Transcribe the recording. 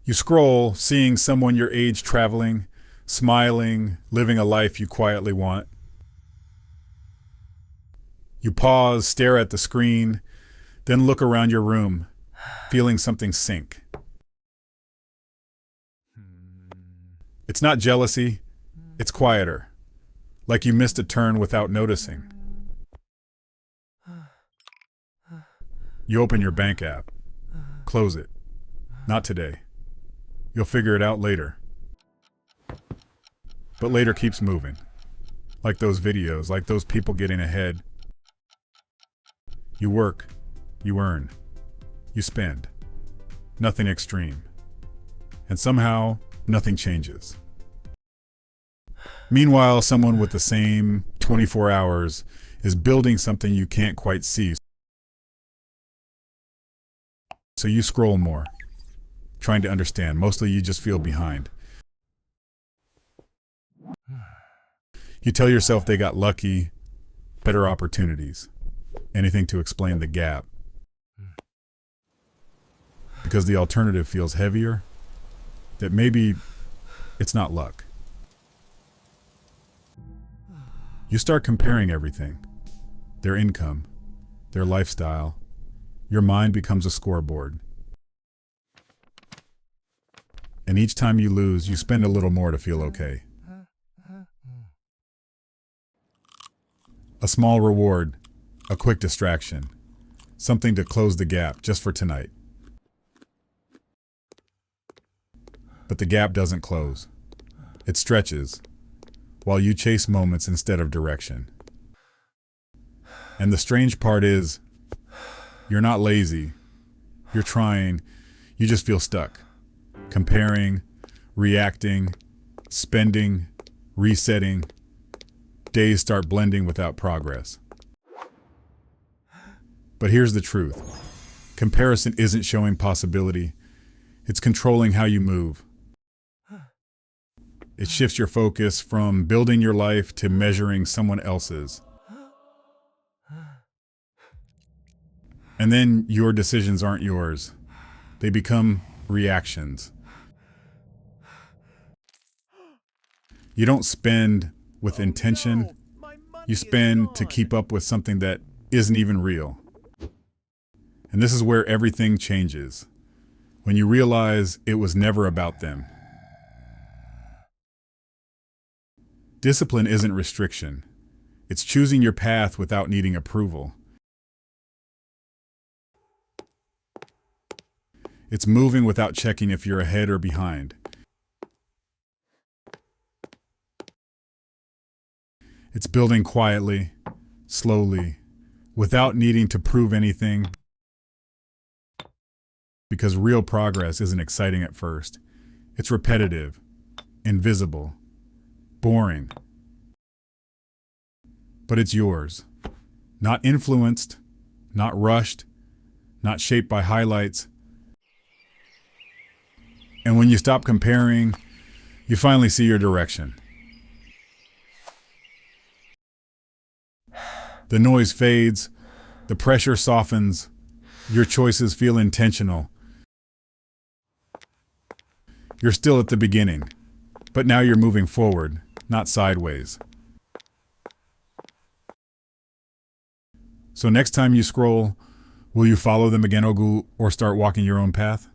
You scroll, seeing someone your age traveling, smiling, living a life you quietly want. You pause, stare at the screen, then look around your room, feeling something sink. It's not jealousy, it's quieter, like you missed a turn without noticing. You open your bank app, close it. Not today. You'll figure it out later. But later keeps moving. Like those videos, like those people getting ahead. You work, you earn, you spend. Nothing extreme. And somehow, nothing changes. Meanwhile, someone with the same 24 hours is building something you can't quite see. So you scroll more, trying to understand. Mostly you just feel behind. You tell yourself they got lucky, better opportunities, anything to explain the gap. Because the alternative feels heavier, that maybe it's not luck. You start comparing everything, their income, their lifestyle. Your mind becomes a scoreboard. And each time you lose, you spend a little more to feel okay. A small reward, a quick distraction, something to close the gap just for tonight. But the gap doesn't close. It stretches, while you chase moments instead of direction. And the strange part is, you're not lazy. You're trying. You just feel stuck. Comparing, reacting, spending, resetting. Days start blending without progress. But here's the truth. Comparison isn't showing possibility. It's controlling how you move. It shifts your focus from building your life to measuring someone else's. And then your decisions aren't yours. They become reactions. You don't spend with intention. You spend to keep up with something that isn't even real. And this is where everything changes. When you realize it was never about them. Discipline isn't restriction. It's choosing your path without needing approval. It's moving without checking if you're ahead or behind. It's building quietly, slowly, without needing to prove anything. Because real progress isn't exciting at first. It's repetitive, invisible, boring. But it's yours. Not influenced, not rushed, not shaped by highlights. And when you stop comparing, you finally see your direction. The noise fades, the pressure softens, your choices feel intentional. You're still at the beginning, but now you're moving forward, not sideways. So next time you scroll, will you follow them again, Ogu, or start walking your own path?